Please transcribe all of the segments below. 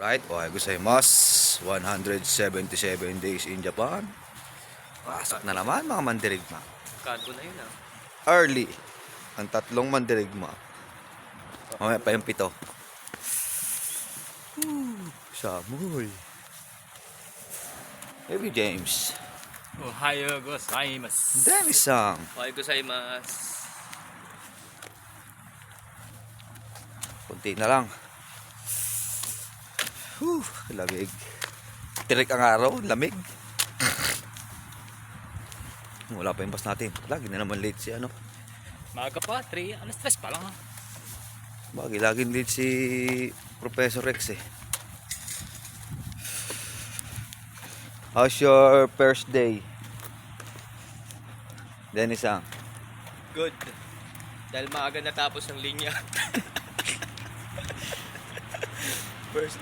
Right, ohay gozaimasu. 177 days in Japan. Pasok na naman mga mandirigma. Kanto na yun ah. Early. Ang tatlong mandirigma. Mamaya pa yung 7. Samoy. Baby James. Ohayo gozaimasu. Dami-sang. Ohayo gozaimasu. Kunti na lang. Lamig. Tirik ang araw, lamig. Wala pa yung bus natin. Lagi na naman late si ano. Maaga pa, 3, alas 3 pa lang ah. Lagi late si Professor Rex eh. How's your first day? Dennis ang. Good. Dahil maaga natapos ang linya. First.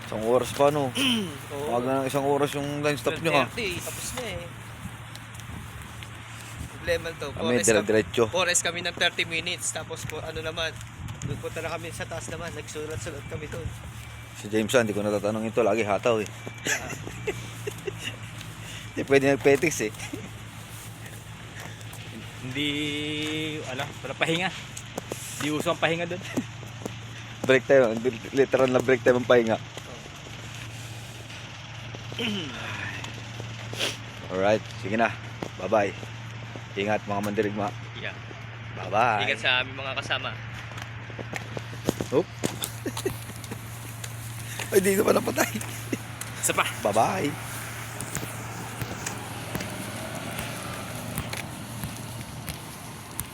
Isang oras pa no. Oo. Maaga ng isang oras yung line stop nyo ha. 12:30, tapos na eh. Problema to. Kami dire-diretso. Forest kami ng 30 minutes. Tapos ano naman, punta na kami sa taas naman. Nagsulat-sulat kami doon. Si Jameson, hindi ko natatanong ito. Lagi hataw eh. Hindi pwede nagpetix eh. Hindi, wala pahinga. Hindi uso ang pahinga doon. Break time. Literal na break time ang pahinga. Alright, sige na. Bye-bye. Ingat mga mandirigma. Yeah. Bye-bye. Ingat sa aming mga kasama. Oop. Ay, di na pa napatay. Isa pa. Bye-bye.